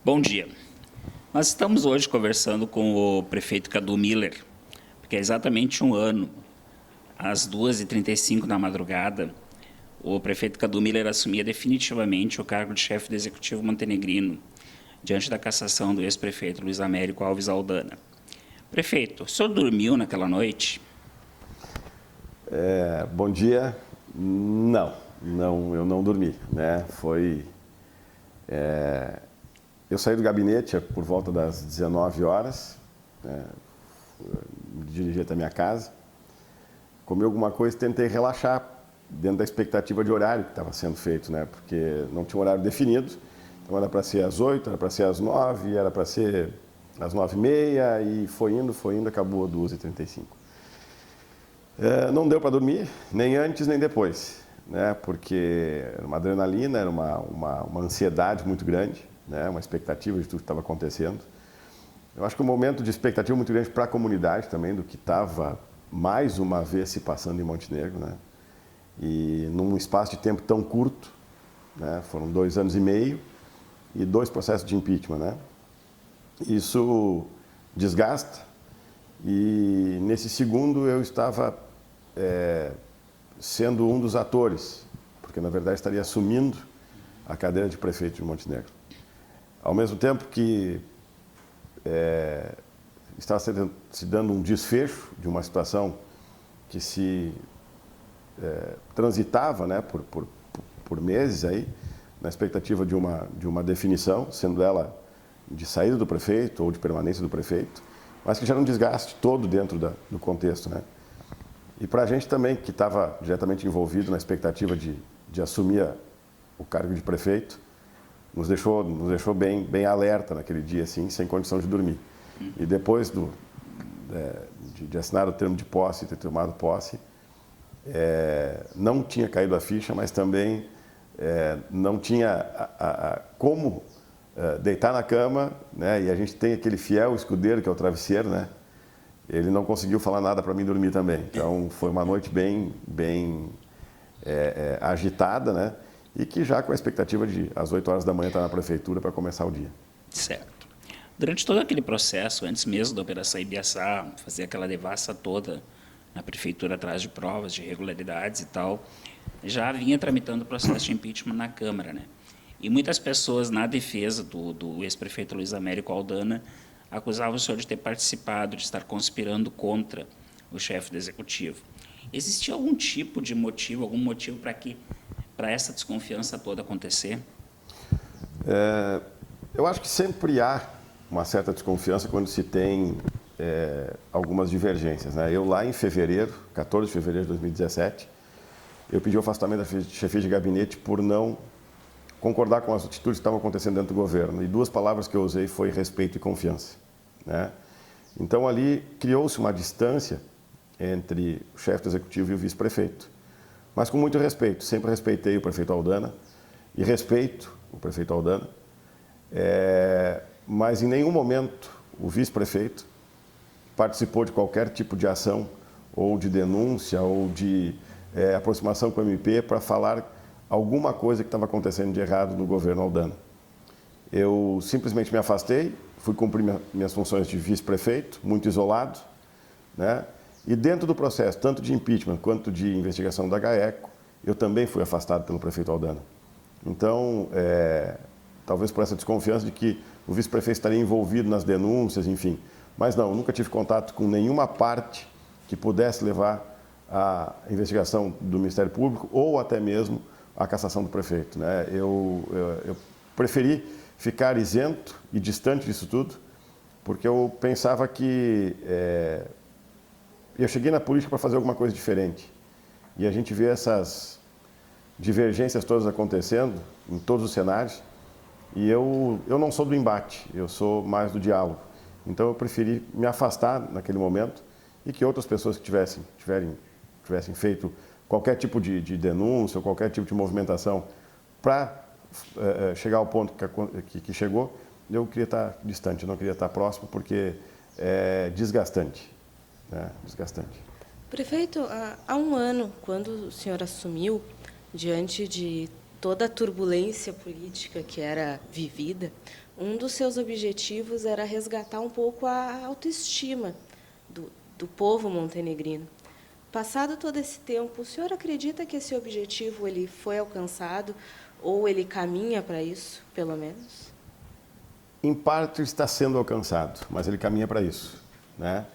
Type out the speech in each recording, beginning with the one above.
Bom dia. Nós estamos hoje conversando com o prefeito Cadu Miller, porque é exatamente um ano, às 2h35 da madrugada, o prefeito Cadu Miller assumia definitivamente o cargo de chefe do Executivo montenegrino, diante da cassação do ex-prefeito Luiz Américo Alves Aldana. Prefeito, o senhor dormiu naquela noite? Bom dia. Não, eu não dormi, né? Eu saí do gabinete por volta das 19 horas, né? Me dirigi até a minha casa, comi alguma coisa e tentei relaxar dentro da expectativa de horário que estava sendo feito, né? Porque não tinha um horário definido, então era para ser às 8, era para ser às 9, era para ser às 9h30 e foi indo, acabou às 2h35. Não deu para dormir, nem antes nem depois, né? Porque era uma adrenalina, era uma ansiedade muito grande, né? Uma expectativa de tudo que estava acontecendo. Eu acho que um momento de expectativa muito grande para a comunidade também, do que estava mais uma vez se passando em Montenegro, né? E num espaço de tempo tão curto, né? Foram 2 anos e meio e 2 processos de impeachment, né? Isso desgasta e nesse segundo eu estava sendo um dos atores, porque na verdade estaria assumindo a cadeira de prefeito de Montenegro. Ao mesmo tempo que estava se dando um desfecho de uma situação que se transitava, né, por meses aí, na expectativa de uma definição, sendo ela de saída do prefeito ou de permanência do prefeito, mas que gera um desgaste todo dentro do contexto, né? E para a gente também, que estava diretamente envolvido na expectativa de assumir o cargo de prefeito, nos deixou bem alerta naquele dia, assim, sem condição de dormir. E depois de assinar o termo de posse e ter tomado posse, não tinha caído a ficha, mas também não tinha como deitar na cama, né? E a gente tem aquele fiel escudeiro que é o travesseiro, né? Ele não conseguiu falar nada para mim dormir também. Então foi uma noite bem agitada, né? E que já com a expectativa de às 8 horas da manhã estar na prefeitura para começar o dia. Certo. Durante todo aquele processo, antes mesmo da Operação Ibiaçá, fazer aquela devassa toda na prefeitura atrás de provas, de irregularidades e tal, já vinha tramitando o processo de impeachment na Câmara, né? E muitas pessoas, na defesa do ex-prefeito Luiz Américo Aldana, acusavam o senhor de ter participado, de estar conspirando contra o chefe do Executivo. Existia algum tipo de motivo, algum motivo para essa desconfiança toda acontecer? Eu acho que sempre há uma certa desconfiança quando se tem algumas divergências, né? Eu lá em fevereiro, 14 de fevereiro de 2017, eu pedi o afastamento da chefia de gabinete por não concordar com as atitudes que estavam acontecendo dentro do governo. E 2 palavras que eu usei foi respeito e confiança, né? Então ali criou-se uma distância entre o chefe do executivo e o vice-prefeito. Mas com muito respeito, sempre respeitei o prefeito Aldana e respeito o prefeito Aldana, mas em nenhum momento o vice-prefeito participou de qualquer tipo de ação ou de denúncia ou de aproximação com o MP para falar alguma coisa que estava acontecendo de errado no governo Aldana. Eu simplesmente me afastei, fui cumprir minhas funções de vice-prefeito, muito isolado, né? E dentro do processo, tanto de impeachment quanto de investigação da GAECO, eu também fui afastado pelo prefeito Aldana. Então, talvez por essa desconfiança de que o vice-prefeito estaria envolvido nas denúncias, enfim. Mas não, nunca tive contato com nenhuma parte que pudesse levar à investigação do Ministério Público ou até mesmo à cassação do prefeito, né? Eu preferi ficar isento e distante disso tudo, porque eu pensava que eu cheguei na política para fazer alguma coisa diferente. E a gente vê essas divergências todas acontecendo em todos os cenários, e eu não sou do embate, eu sou mais do diálogo. Então eu preferi me afastar naquele momento e que outras pessoas que tivessem feito qualquer tipo de denúncia ou qualquer tipo de movimentação para chegar ao ponto que chegou, eu queria estar distante, eu não queria estar próximo, porque é desgastante, né? Desgastante. Prefeito, há um ano, quando o senhor assumiu, diante de toda a turbulência política que era vivida, um dos seus objetivos era resgatar um pouco a autoestima do povo montenegrino. Passado todo esse tempo, o senhor acredita que esse objetivo ele foi alcançado ou ele caminha para isso, pelo menos? Em parte está sendo alcançado, mas ele caminha para isso, né?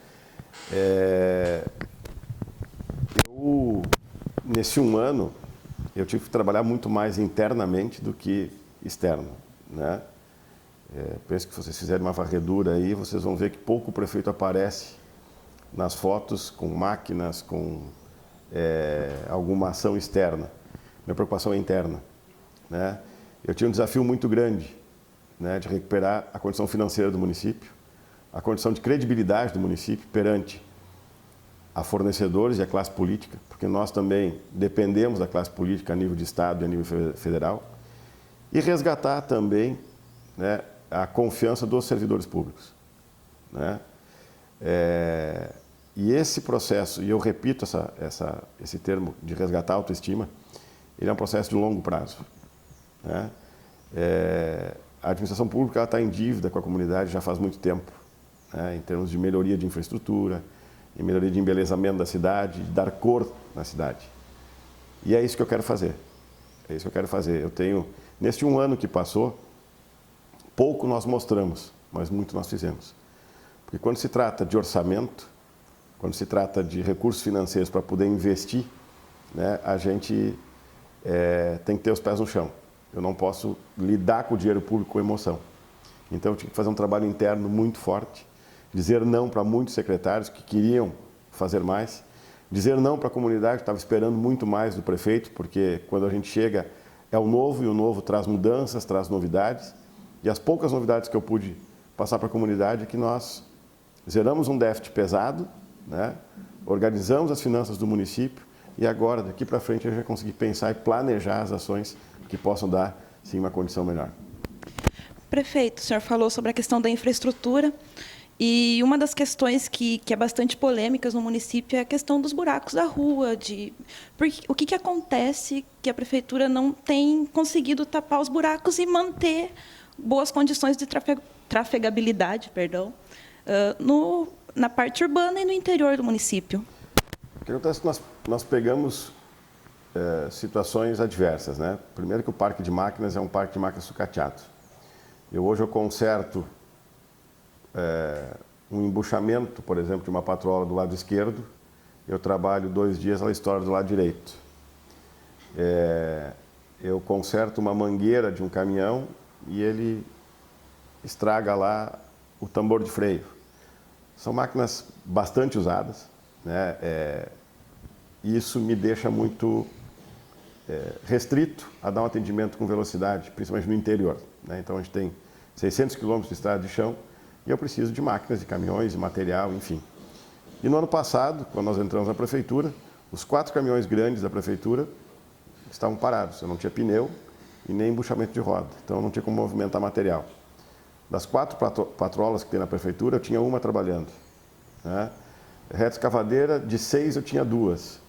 Nesse um ano, eu tive que trabalhar muito mais internamente do que externo, né? Penso que se vocês fizerem uma varredura aí, vocês vão ver que pouco o prefeito aparece nas fotos com máquinas, com alguma ação externa. Minha preocupação é interna, né? Eu tinha um desafio muito grande, né, de recuperar a condição financeira do município, a condição de credibilidade do município perante a fornecedores e a classe política, porque nós também dependemos da classe política a nível de Estado e a nível federal, e resgatar também, né, a confiança dos servidores públicos, né? E esse processo, e eu repito esse termo de resgatar a autoestima, ele é um processo de longo prazo, né? A administração pública está em dívida com a comunidade já faz muito tempo, né, em termos de melhoria de infraestrutura, em melhoria de embelezamento da cidade, de dar cor na cidade. E é isso que eu quero fazer. É isso que eu quero fazer. Eu tenho, neste um ano que passou, pouco nós mostramos, mas muito nós fizemos. Porque quando se trata de orçamento, quando se trata de recursos financeiros para poder investir, né, a gente tem que ter os pés no chão. Eu não posso lidar com o dinheiro público com emoção. Então, eu tinha que fazer um trabalho interno muito forte, dizer não para muitos secretários que queriam fazer mais, dizer não para a comunidade que estava esperando muito mais do prefeito, porque quando a gente chega é o novo, e o novo traz mudanças, traz novidades, e as poucas novidades que eu pude passar para a comunidade é que nós zeramos um déficit pesado, né? Organizamos as finanças do município, e agora, daqui para frente, a gente vai conseguir pensar e planejar as ações que possam dar, sim, uma condição melhor. Prefeito, o senhor falou sobre a questão da infraestrutura, e uma das questões que é bastante polêmicas no município é a questão dos buracos da rua. O que acontece que a prefeitura não tem conseguido tapar os buracos e manter boas condições de trafegabilidade, na parte urbana e no interior do município? O que acontece é que nós pegamos situações adversas, né? Primeiro que o parque de máquinas é um parque de máquinas sucateado. Hoje eu conserto um embuchamento, por exemplo, de uma patrola do lado esquerdo, eu trabalho 2 dias, ela estoura do lado direito. Eu conserto uma mangueira de um caminhão e ele estraga lá o tambor de freio. São máquinas bastante usadas, né? Isso me deixa muito restrito a dar um atendimento com velocidade, principalmente no interior, né? Então, a gente tem 600 quilômetros de estrada de chão e eu preciso de máquinas, de caminhões, de material, enfim. E no ano passado, quando nós entramos na prefeitura, os 4 caminhões grandes da prefeitura estavam parados. Eu não tinha pneu e nem embuchamento de roda, então eu não tinha como movimentar material. Das 4 patrolas que tem na prefeitura, eu tinha uma trabalhando, né? Reta escavadeira, de 6 eu tinha 2.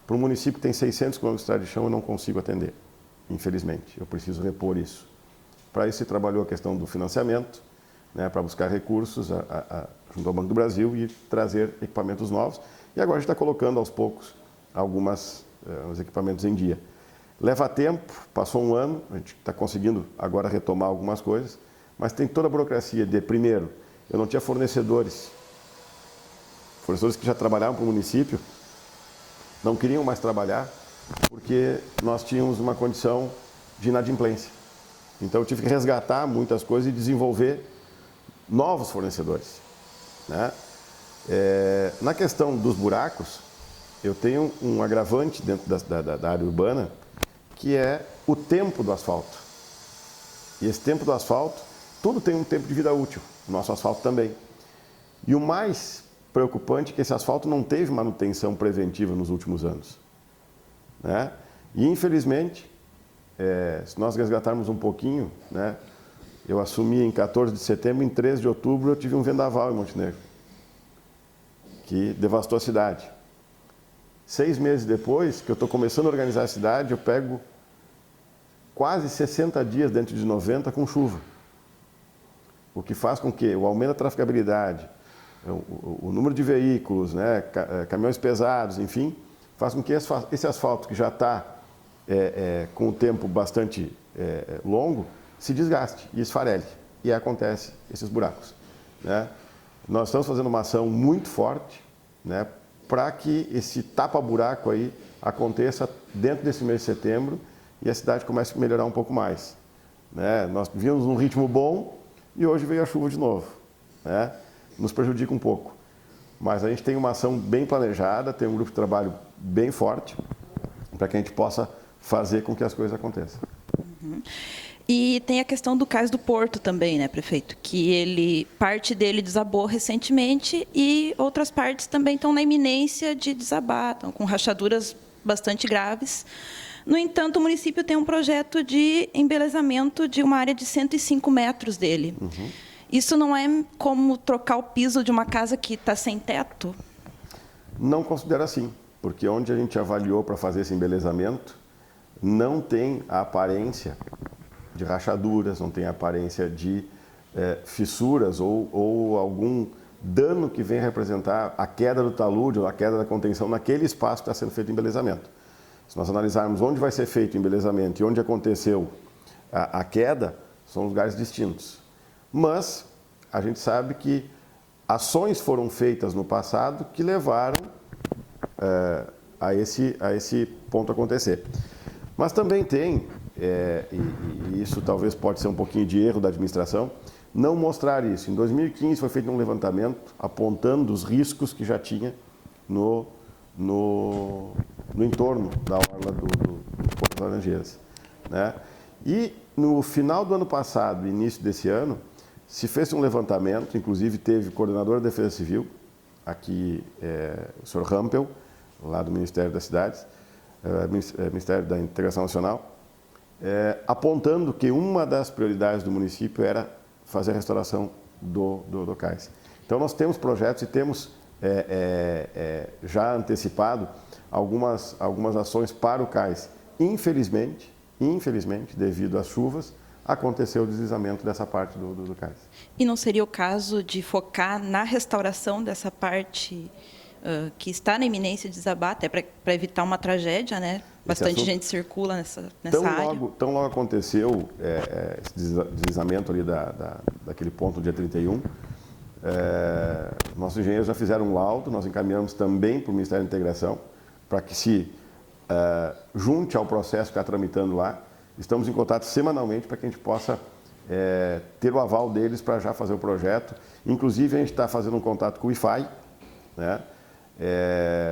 Para um município que tem 600 quilômetros de estrada de chão, eu não consigo atender, infelizmente. Eu preciso repor isso. Para isso, se trabalhou a questão do financiamento, né, para buscar recursos junto ao Banco do Brasil e trazer equipamentos novos. E agora a gente está colocando, aos poucos, os equipamentos em dia. Leva tempo, passou um ano, a gente está conseguindo agora retomar algumas coisas, mas tem toda a burocracia de, primeiro, eu não tinha fornecedores que já trabalhavam para o município, não queriam mais trabalhar, porque nós tínhamos uma condição de inadimplência. Então, eu tive que resgatar muitas coisas e desenvolver novos fornecedores, né? Na questão dos buracos, eu tenho um agravante dentro da área urbana, que é o tempo do asfalto. E esse tempo do asfalto, tudo tem um tempo de vida útil, o nosso asfalto também. E o mais preocupante é que esse asfalto não teve manutenção preventiva nos últimos anos, né? E, infelizmente, se nós resgatarmos um pouquinho, né, eu assumi em 14 de setembro, em 13 de outubro eu tive um vendaval em Montenegro, que devastou a cidade. 6 meses depois, que eu estou começando a organizar a cidade, eu pego quase 60 dias dentro de 90 com chuva. O que faz com que o aumento da trafegabilidade, o número de veículos, né, caminhões pesados, enfim, faz com que esse asfalto que já está com o tempo bastante longo, se desgaste e esfarele. E aí acontece esses buracos, né? Nós estamos fazendo uma ação muito forte, né, para que esse tapa-buraco aí aconteça dentro desse mês de setembro e a cidade comece a melhorar um pouco mais, né? Nós vimos num ritmo bom e hoje veio a chuva de novo, né? Nos prejudica um pouco. Mas a gente tem uma ação bem planejada, tem um grupo de trabalho bem forte para que a gente possa fazer com que as coisas aconteçam. Uhum. E tem a questão do Cais do Porto também, né, prefeito? Que parte dele desabou recentemente e outras partes também estão na iminência de desabar, estão com rachaduras bastante graves. No entanto, o município tem um projeto de embelezamento de uma área de 105 metros dele. Uhum. Isso não é como trocar o piso de uma casa que está sem teto? Não considero assim, porque onde a gente avaliou para fazer esse embelezamento, não tem a aparência de rachaduras, não tem a aparência de fissuras ou algum dano que venha representar a queda do talude ou a queda da contenção naquele espaço que está sendo feito o embelezamento. Se nós analisarmos onde vai ser feito o embelezamento e onde aconteceu a queda, são lugares distintos. Mas a gente sabe que ações foram feitas no passado que levaram a esse ponto acontecer. Mas também tem, e isso talvez pode ser um pouquinho de erro da administração, não mostrar isso. Em 2015 foi feito um levantamento apontando os riscos que já tinha no entorno da orla do Porto das Laranjeiras, né? E no final do ano passado, início desse ano, se fez um levantamento, inclusive teve o coordenador da Defesa Civil, aqui o senhor Rampel, lá do Ministério das Cidades, Ministério da Integração Nacional, apontando que uma das prioridades do município era fazer a restauração do cais. Então, nós temos projetos e temos já antecipado algumas ações para o cais. Infelizmente, devido às chuvas, aconteceu o deslizamento dessa parte do cais. E não seria o caso de focar na restauração dessa parte que está na iminência de desabar, até para evitar uma tragédia, né? Bastante gente circula nessa área. Tão logo aconteceu esse deslizamento ali daquele ponto, dia 31, nossos engenheiros já fizeram um laudo, nós encaminhamos também para o Ministério da Integração, para que se junte ao processo que está tramitando lá. Estamos em contato semanalmente para que a gente possa ter o aval deles para já fazer o projeto. Inclusive, a gente está fazendo um contato com o IFAI, né?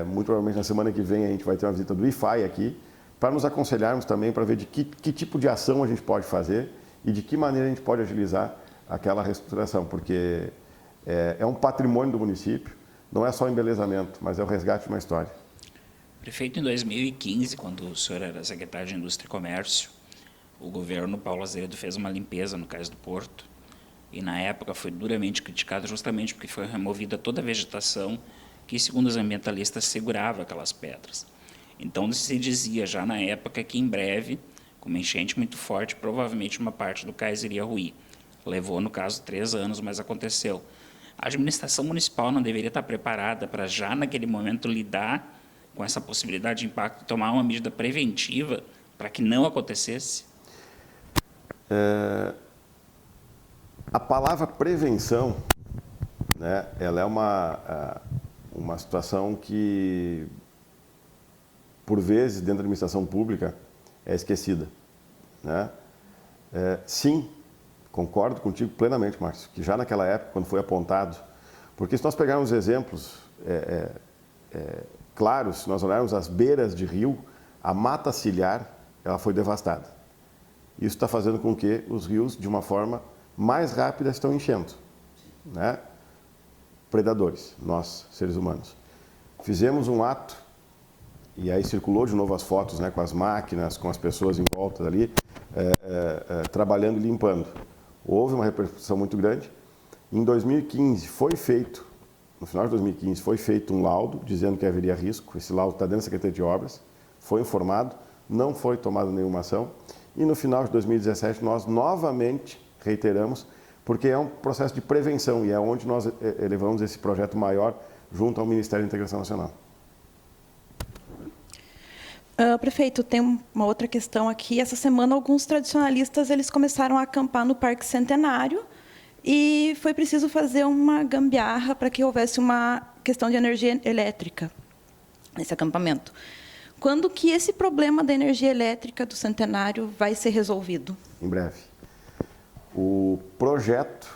Muito provavelmente na semana que vem a gente vai ter uma visita do IFAI aqui, para nos aconselharmos também para ver de que tipo de ação a gente pode fazer e de que maneira a gente pode agilizar aquela reestruturação, porque é um patrimônio do município, não é só embelezamento, mas é o resgate de uma história. Prefeito, em 2015, quando o senhor era secretário de Indústria e Comércio, o governo Paulo Azevedo fez uma limpeza no Cais do Porto e, na época, foi duramente criticado justamente porque foi removida toda a vegetação que, segundo os ambientalistas, segurava aquelas pedras. Então, se dizia já na época que, em breve, com uma enchente muito forte, provavelmente uma parte do cais iria ruir. Levou, no caso, 3 anos, mas aconteceu. A administração municipal não deveria estar preparada para, já naquele momento, lidar com essa possibilidade de impacto e tomar uma medida preventiva para que não acontecesse? A palavra prevenção, né, ela é uma situação que, por vezes, dentro da administração pública, é esquecida, né? Sim, concordo contigo plenamente, Márcio, que já naquela época, quando foi apontado, porque se nós pegarmos exemplos claros, se nós olharmos as beiras de rio, a mata ciliar, ela foi devastada. Isso está fazendo com que os rios, de uma forma mais rápida, estão enchendo, né? Predadores, nós, seres humanos. Fizemos um ato, e aí circulou de novo as fotos, né, com as máquinas, com as pessoas em volta ali, trabalhando e limpando. Houve uma repercussão muito grande. Em 2015 foi feito, no final de 2015, foi feito um laudo dizendo que haveria risco. Esse laudo está dentro da Secretaria de Obras, foi informado, não foi tomada nenhuma ação. e no final de 2017 nós novamente reiteramos, porque é um processo de prevenção e é onde nós elevamos esse projeto maior junto ao Ministério da Integração Nacional. Prefeito, tem uma outra questão aqui. Essa semana, alguns tradicionalistas eles começaram a acampar no Parque Centenário e foi preciso fazer uma gambiarra para que houvesse uma questão de energia elétrica nesse acampamento. Quando que esse problema da energia elétrica do Centenário vai ser resolvido? Em breve. O projeto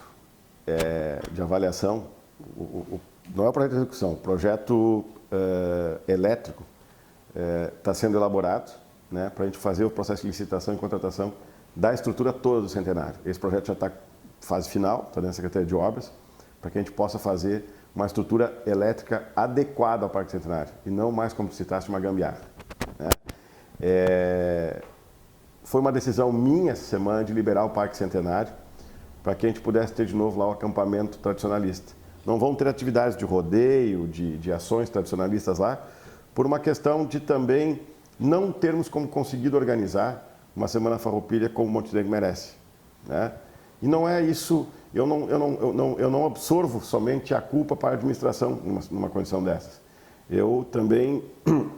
de avaliação, não é o projeto de execução, o projeto elétrico está sendo elaborado, né, para a gente fazer o processo de licitação e contratação da estrutura toda do Centenário. Esse projeto já está em fase final, está dentro da Secretaria de Obras, para que a gente possa fazer uma estrutura elétrica adequada ao Parque Centenário, e não mais como se tratasse de uma gambiarra, né? Foi uma decisão minha essa semana de liberar o Parque Centenário para que a gente pudesse ter de novo lá o acampamento tradicionalista. Não vão ter atividades de rodeio, de ações tradicionalistas lá, por uma questão de também não termos como conseguido organizar uma Semana Farroupilha como Montenegro merece, né? E não é isso, eu não absorvo somente a culpa para a administração numa condição dessas. Eu também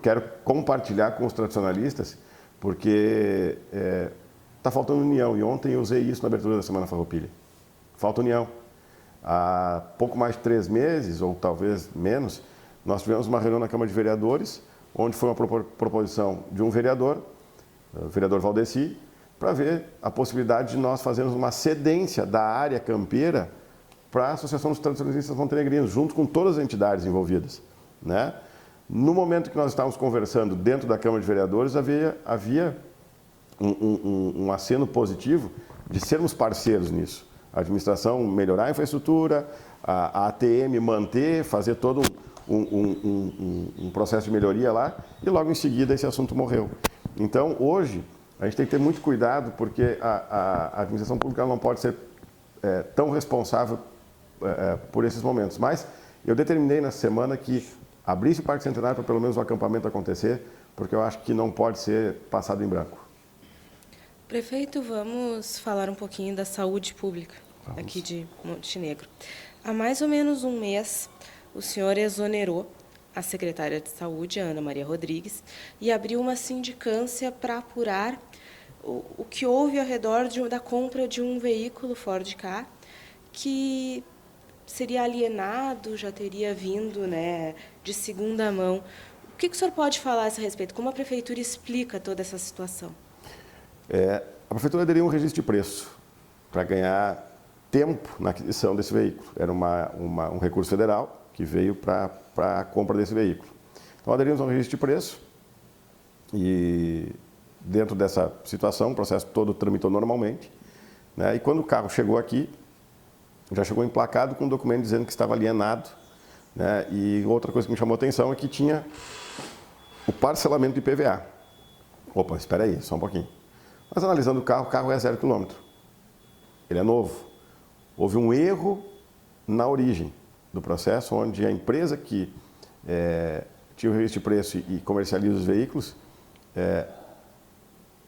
quero compartilhar com os tradicionalistas, porque está faltando união, e ontem eu usei isso na abertura da Semana Farroupilha. Falta união. Há pouco mais de 3 meses, ou talvez menos, nós tivemos uma reunião na Câmara de Vereadores, onde foi uma proposição de um vereador, o vereador Valdeci, para ver a possibilidade de nós fazermos uma cedência da área campeira para a Associação dos Tradicionalistas Montenegrinos, junto com todas as entidades envolvidas, né? No momento que nós estávamos conversando dentro da Câmara de Vereadores, havia um aceno positivo de sermos parceiros nisso. A administração melhorar a infraestrutura, a ATM manter, fazer todo um processo de melhoria lá, e logo em seguida esse assunto morreu. Então, hoje, a gente tem que ter muito cuidado, porque a administração pública não pode ser tão responsável por esses momentos. Mas eu determinei nessa semana que abrisse o Parque Centenário para pelo menos o acampamento acontecer, porque eu acho que não pode ser passado em branco. Prefeito, vamos falar um pouquinho da saúde pública aqui de Montenegro. Há mais ou menos um mês, o senhor exonerou a secretária de Saúde, Ana Maria Rodrigues, e abriu uma sindicância para apurar o que houve ao redor da compra de um veículo Ford Ka, que seria alienado, já teria vindo, né, de segunda mão. O que o senhor pode falar a esse respeito? Como a Prefeitura explica toda essa situação? A Prefeitura aderiu a um registro de preço para ganhar tempo na aquisição desse veículo. Era um recurso federal que veio para a compra desse veículo. Então, aderimos a um registro de preço e, dentro dessa situação, o processo todo tramitou normalmente, né? E quando o carro chegou aqui, já chegou emplacado com um documento dizendo que estava alienado, né? E outra coisa que me chamou a atenção é que tinha o parcelamento de IPVA. Opa, espera aí, só um pouquinho. Mas analisando o carro é 0 km. Ele é novo. Houve um erro na origem do processo, onde a empresa que tinha o registro de preço e comercializa os veículos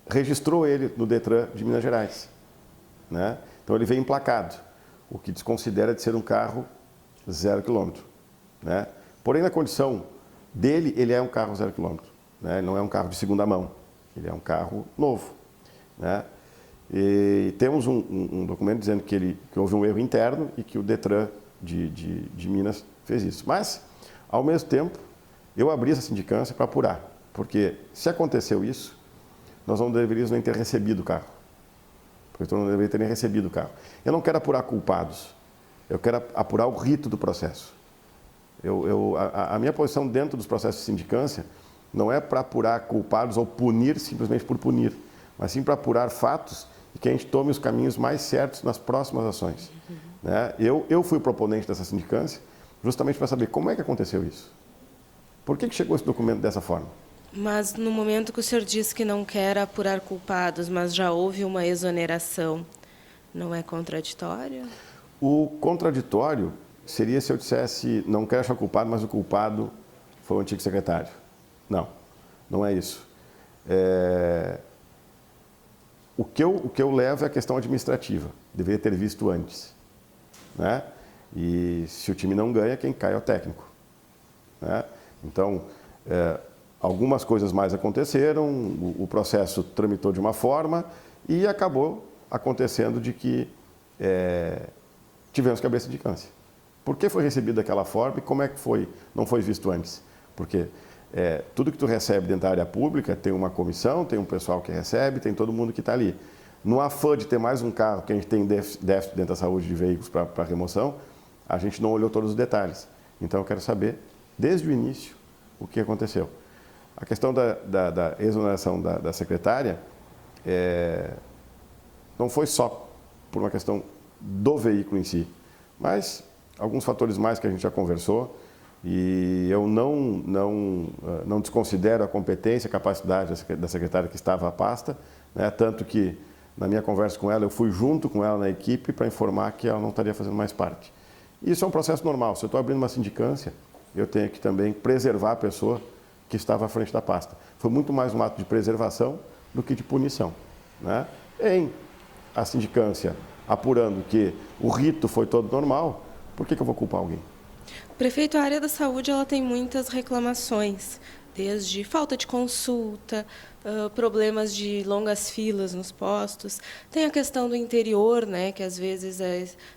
registrou ele no Detran de Minas Gerais, né? Então ele veio emplacado, o que desconsidera de ser um carro 0 km, né? Porém, na condição dele, ele é um carro 0 km, né? Não é um carro de segunda mão, ele é um carro novo, né? E temos um documento dizendo que houve um erro interno e que o Detran de Minas fez isso. Mas, ao mesmo tempo, eu abri essa sindicância para apurar, porque se aconteceu isso, nós não deveríamos nem ter recebido o carro. Porque não deveria ter nem recebido o carro. Eu não quero apurar culpados, eu quero apurar o rito do processo. A minha posição dentro dos processos de sindicância não é para apurar culpados ou punir simplesmente por punir, mas sim para apurar fatos e que a gente tome os caminhos mais certos nas próximas ações. Né? Eu fui proponente dessa sindicância justamente para saber como é que aconteceu isso. Por que chegou esse documento dessa forma? Mas no momento que o senhor disse que não quer apurar culpados, mas já houve uma exoneração, não é contraditório? O contraditório seria se eu dissesse, não quero achar culpado, mas o culpado foi o antigo secretário. Não, não é isso. o que eu levo é a questão administrativa. Deveria ter visto antes, né? E se o time não ganha, quem cai é o técnico, né? Então, algumas coisas mais aconteceram, o processo tramitou de uma forma e acabou acontecendo de que tivemos que abrir a sindicância. Por que foi recebido daquela forma e como é que não foi visto antes? Porque tudo que tu recebe dentro da área pública tem uma comissão, tem um pessoal que recebe, tem todo mundo que está ali. No afã de ter mais um carro, que a gente tem déficit dentro da saúde de veículos para remoção, a gente não olhou todos os detalhes. Então eu quero saber, desde o início, o que aconteceu. A questão da exoneração da secretária não foi só por uma questão do veículo em si, mas alguns fatores mais que a gente já conversou, e eu não desconsidero a competência, a capacidade da secretária que estava à pasta, né? Tanto que, na minha conversa com ela, eu fui junto com ela na equipe para informar que ela não estaria fazendo mais parte. Isso é um processo normal. Se eu estou abrindo uma sindicância, eu tenho que também preservar a pessoa que estava à frente da pasta. Foi muito mais um ato de preservação do que de punição, né? Em a sindicância apurando que o rito foi todo normal, por que eu vou culpar alguém? Prefeito, a área da saúde ela tem muitas reclamações, desde falta de consulta, problemas de longas filas nos postos. Tem a questão do interior, né, que às vezes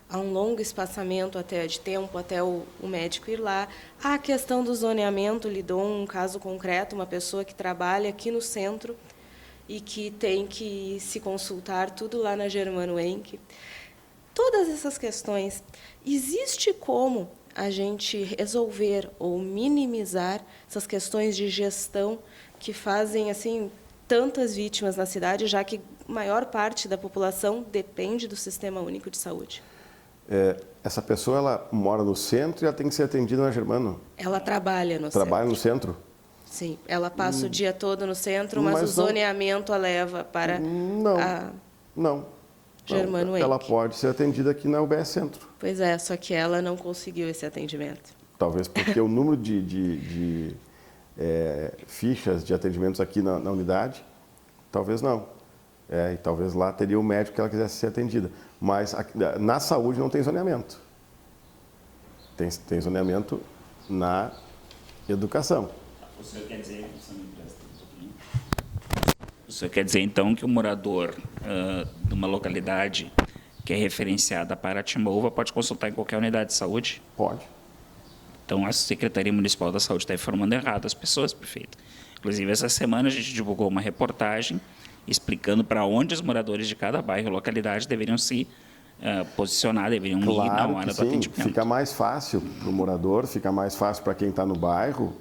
há um longo espaçamento de tempo até o médico ir lá. Há a questão do zoneamento, lhe dou um caso concreto, uma pessoa que trabalha aqui no centro e que tem que se consultar tudo lá na Germano Henke. Todas essas questões, existe como a gente resolver ou minimizar essas questões de gestão que fazem assim tantas vítimas na cidade, já que a maior parte da população depende do Sistema Único de Saúde? Essa pessoa ela mora no centro e ela tem que ser atendida na Germano. Ela trabalha no centro. Trabalha no centro? Sim, ela passa o dia todo no centro, mas o zoneamento a leva para Não. Germano Henke. Ela pode ser atendida aqui na UBS Centro. Pois é, só que ela não conseguiu esse atendimento. Talvez porque o número de fichas de atendimentos aqui na unidade, talvez não. E talvez lá teria o médico que ela quisesse ser atendida. Mas na saúde não tem zoneamento. Tem zoneamento na educação. O senhor quer dizer, então, que o morador de uma localidade que é referenciada para Timova pode consultar em qualquer unidade de saúde? Pode. Então, a Secretaria Municipal da Saúde está informando errado as pessoas, prefeito. Inclusive, essa semana a gente divulgou uma reportagem explicando para onde os moradores de cada bairro e localidade deveriam se posicionar, deveriam ir na hora do atendimento. Fica mais fácil para o morador, fica mais fácil para quem está no bairro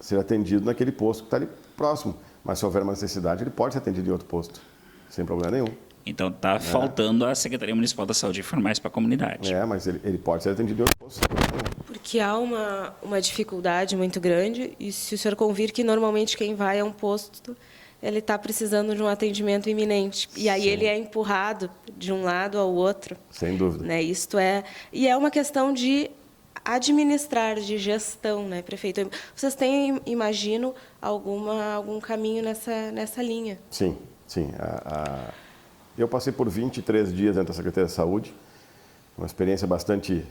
ser atendido naquele posto que está ali próximo. Mas se houver uma necessidade, ele pode ser atendido em outro posto, sem problema nenhum. Então, está faltando a Secretaria Municipal da Saúde informar isso para a comunidade. Mas ele pode ser atendido em outro posto, sem problema nenhum. Porque há uma dificuldade muito grande, e se o senhor convir que normalmente quem vai a um posto, ele está precisando de um atendimento iminente. E aí ele é empurrado de um lado ao outro. Sem dúvida. Né? E é uma questão de administrar, de gestão, né, prefeito? Vocês têm, imagino, algum caminho nessa linha? Sim. Eu passei por 23 dias dentro da Secretaria de Saúde, uma experiência bastante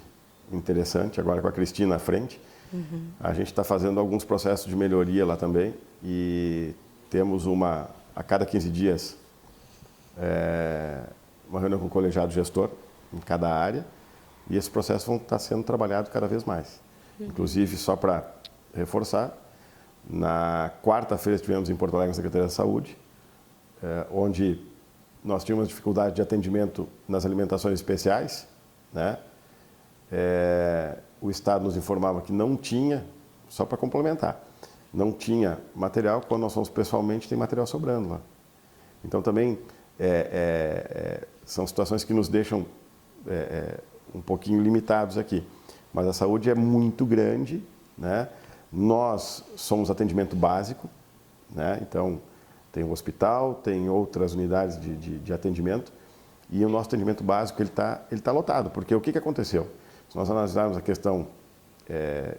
interessante, agora com a Cristina à frente. Uhum. A gente está fazendo alguns processos de melhoria lá também e temos a cada 15 dias, uma reunião com o colegiado gestor em cada área. E esse processo vão estar sendo trabalhado cada vez mais. Inclusive, só para reforçar, na quarta-feira estivemos em Porto Alegre, na Secretaria da Saúde, onde nós tínhamos dificuldade de atendimento nas alimentações especiais, né? O Estado nos informava que não tinha, só para complementar, não tinha material, quando nós fomos pessoalmente, tem material sobrando lá. Então, também são situações que nos deixam um pouquinho limitados aqui. Mas a saúde é muito grande, né? Nós somos atendimento básico, né? Então, tem o hospital, tem outras unidades de atendimento, e o nosso atendimento básico ele tá lotado, porque o que aconteceu? Se nós analisarmos a questão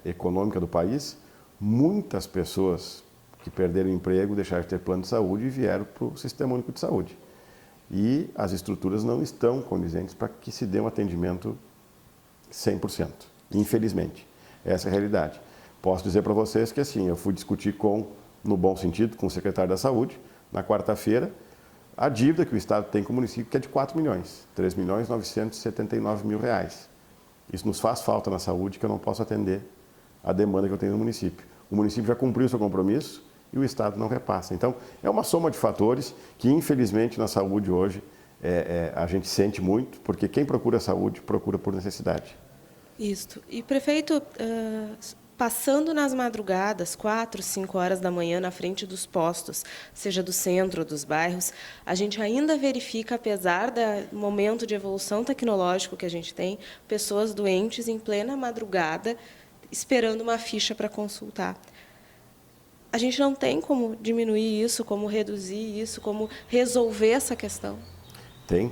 econômica do país, muitas pessoas que perderam o emprego, deixaram de ter plano de saúde e vieram para o Sistema Único de Saúde. e as estruturas não estão condizentes para que se dê um atendimento 100%, infelizmente. Essa é a realidade. Posso dizer para vocês que assim, eu fui discutir no bom sentido, com o secretário da Saúde, na quarta-feira, a dívida que o Estado tem com o município, que é de 4 milhões, 3.979.000 reais. Isso nos faz falta na saúde, que eu não posso atender a demanda que eu tenho no município. O município já cumpriu o seu compromisso e o Estado não repassa. Então, é uma soma de fatores que, infelizmente, na saúde hoje, a gente sente muito, porque quem procura saúde, procura por necessidade. Isso. E, prefeito, passando nas madrugadas, 4, 5 horas da manhã, na frente dos postos, seja do centro ou dos bairros, a gente ainda verifica, apesar do momento de evolução tecnológico que a gente tem, pessoas doentes em plena madrugada, esperando uma ficha para consultar. A gente não tem como diminuir isso, como reduzir isso, como resolver essa questão? Tem.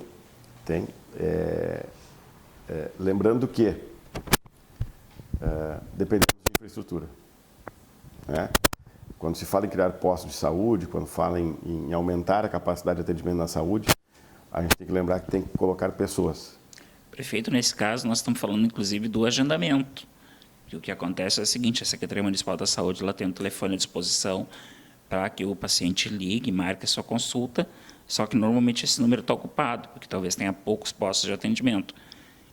Lembrando que, dependendo de infraestrutura, né? Quando se fala em criar postos de saúde, quando fala em aumentar a capacidade de atendimento na saúde, a gente tem que lembrar que tem que colocar pessoas. Prefeito, nesse caso, nós estamos falando, inclusive, do agendamento. E o que acontece é o seguinte, a Secretaria Municipal da Saúde ela tem um telefone à disposição para que o paciente ligue, marque a sua consulta, só que normalmente esse número está ocupado, porque talvez tenha poucos postos de atendimento.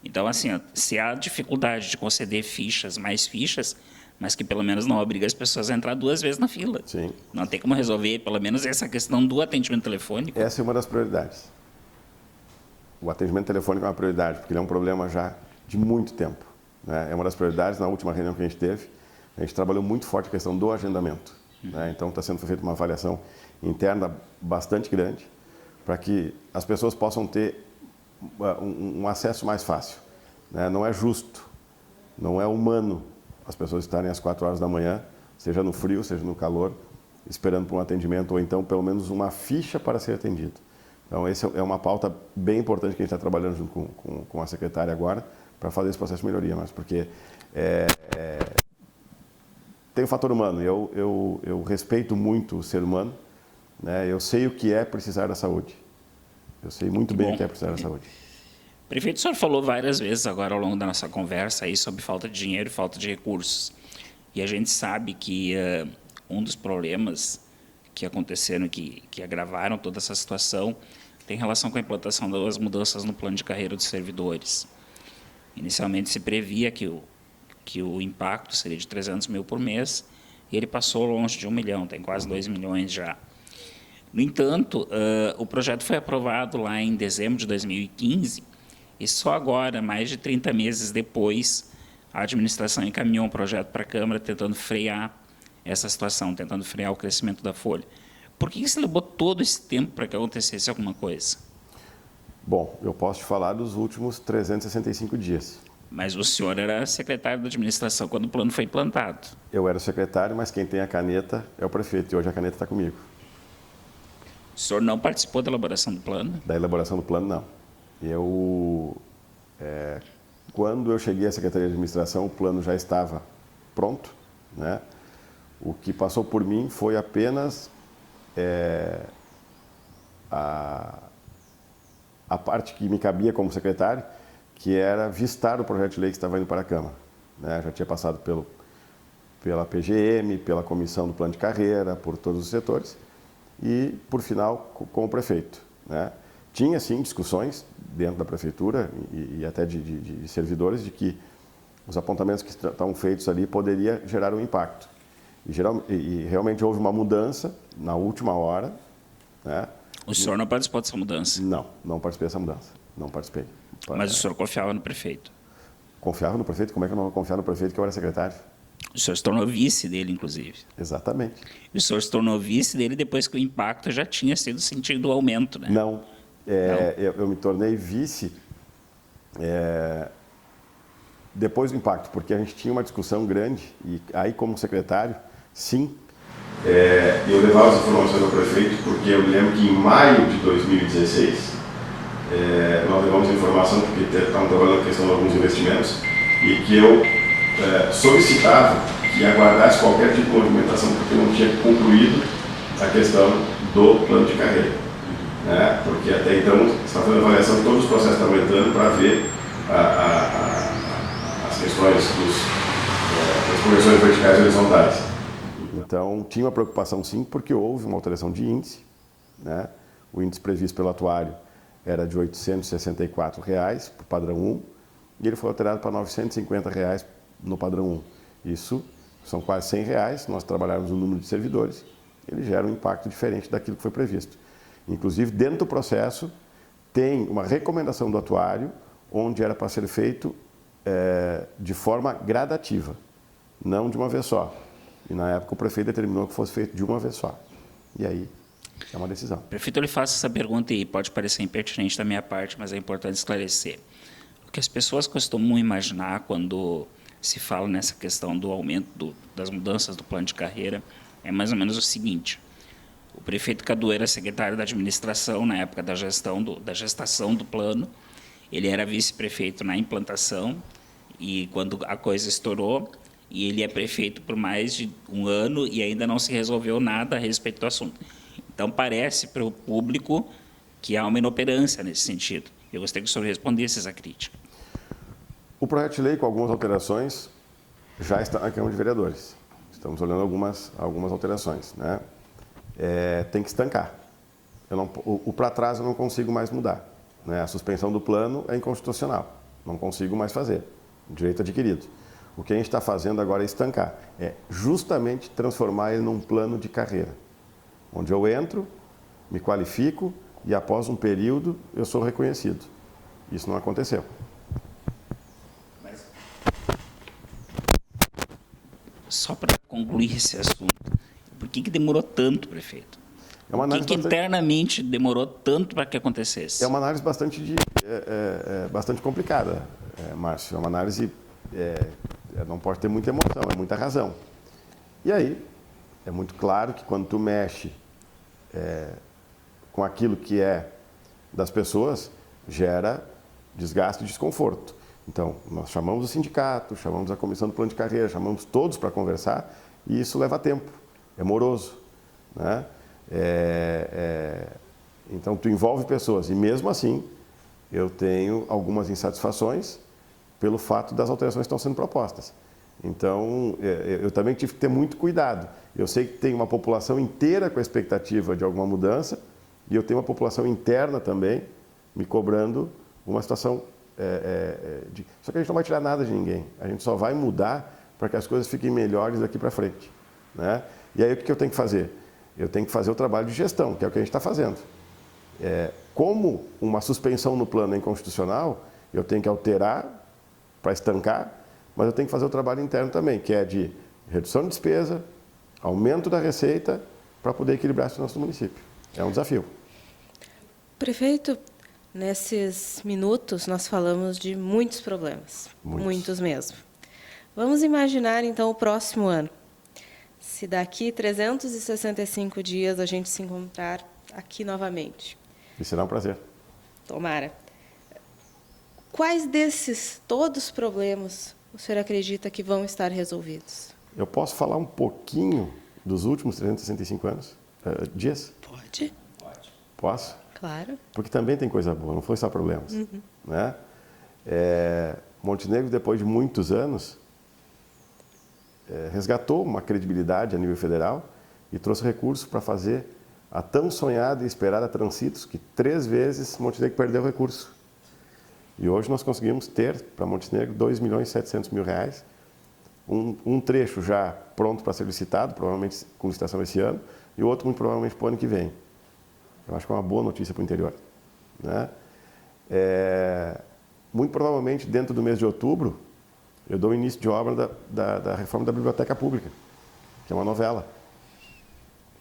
Então, assim, se há dificuldade de conceder mais fichas, mas que pelo menos não obriga as pessoas a entrar 2 vezes na fila. Sim. Não tem como resolver, pelo menos, essa questão do atendimento telefônico. Essa é uma das prioridades. O atendimento telefônico é uma prioridade, porque ele é um problema já de muito tempo, né? É uma das prioridades. Na última reunião que a gente trabalhou muito forte a questão do agendamento, né? Então, está sendo feita uma avaliação interna bastante grande para que as pessoas possam ter um acesso mais fácil, né? Não é justo, não é humano as pessoas estarem às 4 horas da manhã, seja no frio, seja no calor, esperando por um atendimento, ou então pelo menos uma ficha para ser atendido. Então, essa é uma pauta bem importante que a gente está trabalhando junto com a secretária agora, para fazer esse processo de melhoria, mas porque tem o fator humano. Eu respeito muito o ser humano, né? Eu sei o que é precisar da saúde. Eu sei muito bem o que é precisar da saúde. Prefeito, o senhor falou várias vezes agora ao longo da nossa conversa aí sobre falta de dinheiro e falta de recursos. E a gente sabe que um dos problemas que aconteceram, que agravaram toda essa situação, tem relação com a implantação das mudanças no plano de carreira dos servidores. Inicialmente se previa que o impacto seria de 300 mil por mês, e ele passou longe de 1 milhão, tem quase 2 milhões já. No entanto, o projeto foi aprovado lá em dezembro de 2015, e só agora, mais de 30 meses depois, a administração encaminhou um projeto para a Câmara tentando frear essa situação, tentando frear o crescimento da folha. Por que se levou todo esse tempo para que acontecesse alguma coisa? Bom, eu posso te falar dos últimos 365 dias. Mas o senhor era secretário da administração quando o plano foi implantado. Eu era o secretário, mas quem tem a caneta é o prefeito, e hoje a caneta está comigo. O senhor não participou da elaboração do plano? Da elaboração do plano, não. Quando eu cheguei à Secretaria de Administração, o plano já estava pronto, né? O que passou por mim foi apenas a parte que me cabia como secretário, que era vistar o projeto de lei que estava indo para a Câmara, né? Já tinha passado pela PGM, pela comissão do plano de carreira, por todos os setores, e, por final, com o prefeito, né? Tinha, sim, discussões dentro da prefeitura e até de servidores de que os apontamentos que estavam feitos ali poderia gerar um impacto. E realmente houve uma mudança na última hora, né? O senhor não participou dessa mudança? Não participei dessa mudança. Não participei. Mas o senhor confiava no prefeito? Confiava no prefeito? Como é que eu não vou confiar no prefeito que eu era secretário? O senhor se tornou vice dele, inclusive. Exatamente. E o senhor se tornou vice dele depois que o impacto já tinha sido sentido o aumento, né? Não. Eu me tornei vice depois do impacto, porque a gente tinha uma discussão grande, e aí, como secretário, sim, eu levava as informações ao prefeito, porque eu me lembro que em maio de 2016, nós levamos informação, porque estavam trabalhando a questão de alguns investimentos, e que eu solicitava que aguardasse qualquer tipo de movimentação, porque não tinha concluído a questão do plano de carreira. né? Porque até então você está fazendo avaliação de todos os processos que estavam entrando para ver as questões das conversões verticais e horizontais. Então, tinha uma preocupação sim, porque houve uma alteração de índice, né? O índice previsto pelo atuário era de R$ 864 para o padrão 1 e ele foi alterado para R$ 950 no padrão 1. Isso são quase R$ 100, se nós trabalharmos o número de servidores, ele gera um impacto diferente daquilo que foi previsto. Inclusive, dentro do processo, tem uma recomendação do atuário, onde era para ser feito de forma gradativa, não de uma vez só. E na época o prefeito determinou que fosse feito de uma vez só. E aí é uma decisão. Prefeito, eu lhe faço essa pergunta e pode parecer impertinente da minha parte, mas é importante esclarecer. O que as pessoas costumam imaginar quando se fala nessa questão do aumento das mudanças do plano de carreira é mais ou menos o seguinte: o prefeito Cadu era secretário da administração na época da gestação do plano, ele era vice-prefeito na implantação e quando a coisa estourou, e ele é prefeito por mais de um ano e ainda não se resolveu nada a respeito do assunto. Então, parece para o público que há uma inoperância nesse sentido. Eu gostaria que o senhor respondesse essa crítica. O projeto de lei, com algumas alterações, já está na Câmara de Vereadores. Estamos olhando algumas alterações, né? Tem que estancar. O para trás eu não consigo mais mudar, né? A suspensão do plano é inconstitucional. Não consigo mais fazer. Direito adquirido. O que a gente está fazendo agora é estancar. É justamente transformar ele num plano de carreira. Onde eu entro, me qualifico e após um período eu sou reconhecido. Isso não aconteceu. Só para concluir esse assunto, por que demorou tanto, prefeito? Por que internamente demorou tanto para que acontecesse? É uma análise bastante complicada, Márcio. É uma análise, não pode ter muita emoção, é muita razão. E aí, é muito claro que quando tu mexe com aquilo que é das pessoas, gera desgaste e desconforto. Então, nós chamamos o sindicato, chamamos a comissão do plano de carreira, chamamos todos para conversar e isso leva tempo, é moroso, né? Então, tu envolve pessoas e mesmo assim eu tenho algumas insatisfações pelo fato das alterações que estão sendo propostas. Então, eu também tive que ter muito cuidado. Eu sei que tem uma população inteira com a expectativa de alguma mudança e eu tenho uma população interna também me cobrando uma situação Só que a gente não vai tirar nada de ninguém. A gente só vai mudar para que as coisas fiquem melhores daqui para frente, né? E aí o que eu tenho que fazer? Eu tenho que fazer o trabalho de gestão, que é o que a gente está fazendo. Como uma suspensão no plano é inconstitucional, eu tenho que alterar para estancar, mas eu tenho que fazer o trabalho interno também, que é de redução de despesa, aumento da receita, para poder equilibrar isso no nosso município. É um desafio. Prefeito, nesses minutos nós falamos de muitos problemas, muitos mesmo. Vamos imaginar então o próximo ano. Se daqui 365 dias a gente se encontrar aqui novamente. E será um prazer. Tomara. Quais desses todos os problemas o senhor acredita que vão estar resolvidos? Eu posso falar um pouquinho dos últimos 365 dias? Pode. Posso? Claro. Porque também tem coisa boa, não foi só problemas. Né? Montenegro, depois de muitos anos, resgatou uma credibilidade a nível federal e trouxe recursos para fazer a tão sonhada e esperada Transitos, que 3 vezes Montenegro perdeu recurso. E hoje nós conseguimos ter para Montenegro R$2.700.000, um trecho já pronto para ser licitado, provavelmente com licitação esse ano, e o outro muito provavelmente para o ano que vem. Eu acho que é uma boa notícia para o interior, né? Muito provavelmente, dentro do mês de outubro, eu dou início de obra da reforma da Biblioteca Pública, que é uma novela,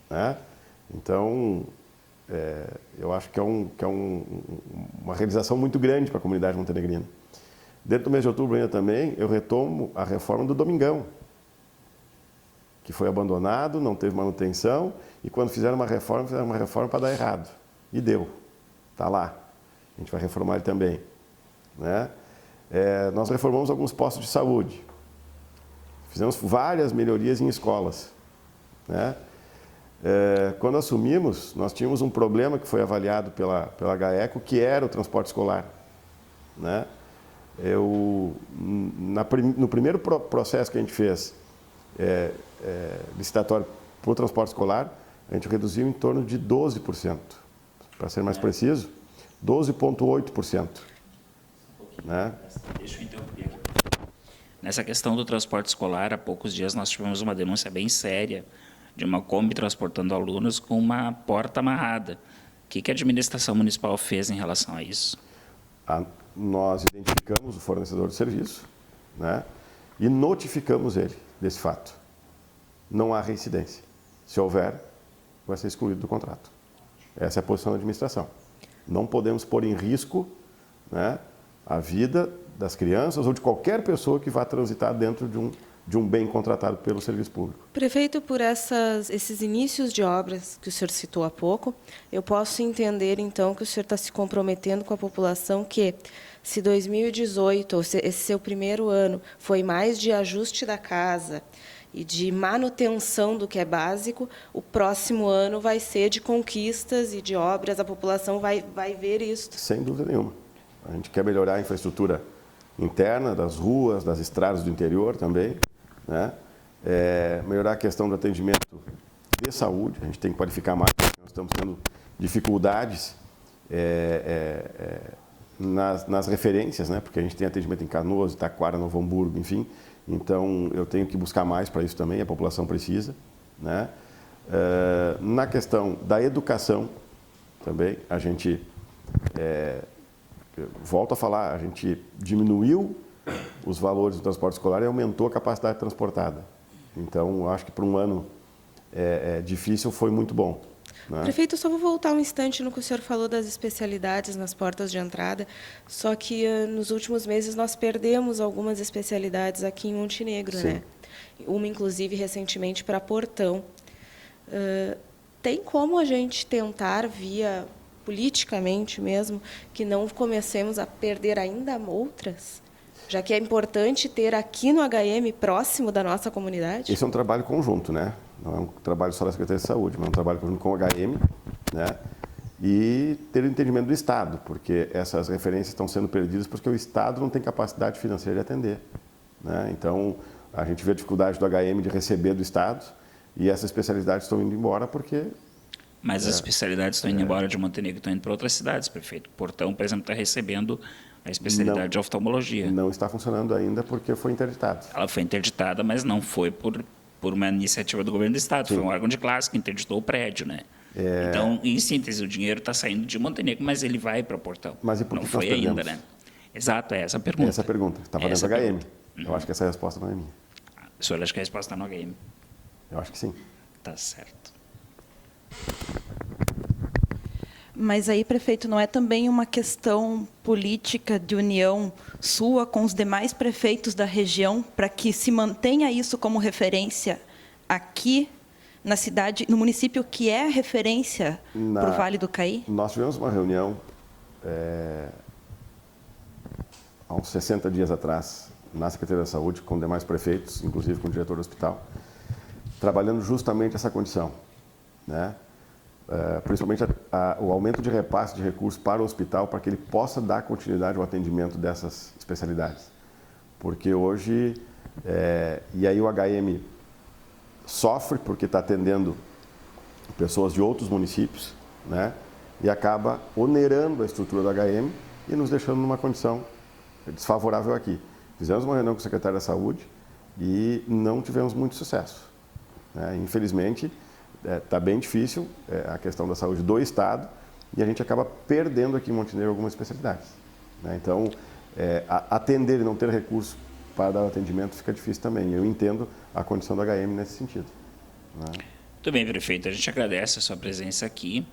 né? Então, eu acho que é uma realização muito grande para a comunidade montenegrina. Dentro do mês de outubro ainda também, eu retomo a reforma do Domingão, que foi abandonado, não teve manutenção, e quando fizeram uma reforma para dar errado. E deu. Está lá. A gente vai reformar ele também, né? Nós reformamos alguns postos de saúde. Fizemos várias melhorias em escolas, né? Quando assumimos, nós tínhamos um problema que foi avaliado pela GAECO, que era o transporte escolar, né? No primeiro processo que a gente fez, licitatório para o transporte escolar, a gente reduziu em torno de 12%. Para ser mais preciso, 12,8%. Né? Deixa eu interromper aqui. Nessa questão do transporte escolar, há poucos dias nós tivemos uma denúncia bem séria de uma Kombi transportando alunos com uma porta amarrada. O que a administração municipal fez em relação a isso? Nós identificamos o fornecedor de serviço, né, e notificamos ele desse fato. Não há reincidência. Se houver, vai ser excluído do contrato. Essa é a posição da administração. Não podemos pôr em risco, né, a vida das crianças ou de qualquer pessoa que vá transitar dentro de um bem contratado pelo serviço público. Prefeito, por esses inícios de obras que o senhor citou há pouco, eu posso entender, então, que o senhor está se comprometendo com a população que, se 2018, ou se esse seu primeiro ano, foi mais de ajuste da casa e de manutenção do que é básico, o próximo ano vai ser de conquistas e de obras, a população vai ver isso. Sem dúvida nenhuma. A gente quer melhorar a infraestrutura interna, das ruas, das estradas do interior também, né? Melhorar a questão do atendimento de saúde, a gente tem que qualificar mais, porque nós estamos tendo dificuldades nas referências, né? Porque a gente tem atendimento em Canoas, Taquara, Novo Hamburgo, enfim, então eu tenho que buscar mais para isso também, a população precisa, né? Na questão da educação também, a gente, volto a falar, a gente diminuiu os valores do transporte escolar e aumentou a capacidade transportada. Então, eu acho que para um ano difícil foi muito bom, né? Prefeito, só vou voltar um instante no que o senhor falou das especialidades nas portas de entrada, só que nos últimos meses nós perdemos algumas especialidades aqui em Montenegro, Sim. né? Uma, inclusive, recentemente para Portão. Tem como a gente tentar, via politicamente mesmo, que não comecemos a perder ainda outras? Já que é importante ter aqui no HM, próximo da nossa comunidade? Esse é um trabalho conjunto, né? Não é um trabalho só da Secretaria de Saúde, mas é um trabalho conjunto com o HM, né? E ter o entendimento do Estado, porque essas referências estão sendo perdidas porque o Estado não tem capacidade financeira de atender, né? Então, a gente vê a dificuldade do HM de receber do Estado e essas especialidades estão indo embora porque... Mas as especialidades estão indo embora de Montenegro, estão indo para outras cidades, prefeito. Portão, por exemplo, está recebendo a especialidade de oftalmologia. Não está funcionando ainda porque foi interditado. Ela foi interditada, mas não foi por uma iniciativa do governo do Estado. Sim. Foi um órgão de classe que interditou o prédio, né? Então, em síntese, o dinheiro está saindo de Montenegro, mas ele vai para Portão. Mas e por que não foi ainda, né? Exato, é essa a pergunta. Essa é a pergunta. Estava dentro do HM. Eu acho que essa resposta não é minha. O senhor acha que a resposta está no HM? Eu acho que sim. Tá certo. Mas aí, prefeito, não é também uma questão política de união sua com os demais prefeitos da região para que se mantenha isso como referência aqui na cidade, no município que é referência para o Vale do Caí? Nós tivemos uma reunião há uns 60 dias atrás na Secretaria da Saúde com demais prefeitos, inclusive com o diretor do hospital, trabalhando justamente essa condição, né? Principalmente o aumento de repasse de recursos para o hospital para que ele possa dar continuidade ao atendimento dessas especialidades. Porque hoje, e aí o HM sofre porque está atendendo pessoas de outros municípios, né? E acaba onerando a estrutura do HM e nos deixando numa condição desfavorável aqui. Fizemos uma reunião com o secretário da Saúde e não tivemos muito sucesso, né? Infelizmente, está bem difícil a questão da saúde do Estado e a gente acaba perdendo aqui em Montenegro algumas especialidades, né? Então, atender e não ter recurso para dar o atendimento fica difícil também. Eu entendo a condição do HM nesse sentido, né? Muito bem, prefeito. A gente agradece a sua presença aqui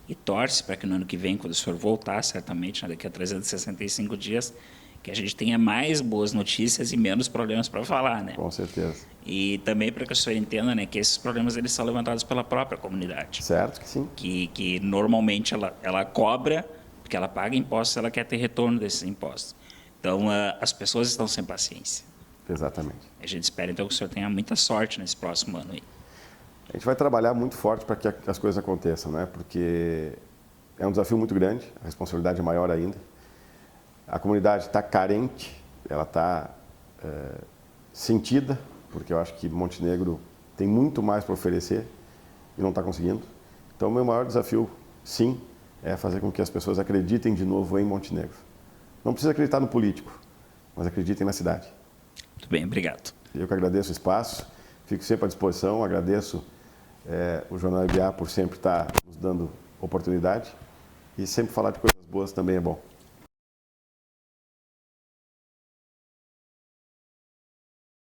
e torce para que no ano que vem, quando o senhor voltar, certamente, daqui a 365 dias, que a gente tenha mais boas notícias e menos problemas para falar, né? Com certeza. E também para que o senhor entenda, né, que esses problemas eles são levantados pela própria comunidade. Certo que sim. Que normalmente ela cobra, porque ela paga impostos, ela quer ter retorno desses impostos. Então, as pessoas estão sem paciência. Exatamente. A gente espera, então, que o senhor tenha muita sorte nesse próximo ano aí. A gente vai trabalhar muito forte para que as coisas aconteçam, né? Porque é um desafio muito grande, a responsabilidade é maior ainda. A comunidade está carente, ela está sentida, porque eu acho que Montenegro tem muito mais para oferecer e não está conseguindo. Então, o meu maior desafio, sim, é fazer com que as pessoas acreditem de novo em Montenegro. Não precisa acreditar no político, mas acreditem na cidade. Muito bem, obrigado. Eu que agradeço o espaço, fico sempre à disposição, agradeço o Jornal EBA por sempre estar nos dando oportunidade e sempre falar de coisas boas também é bom.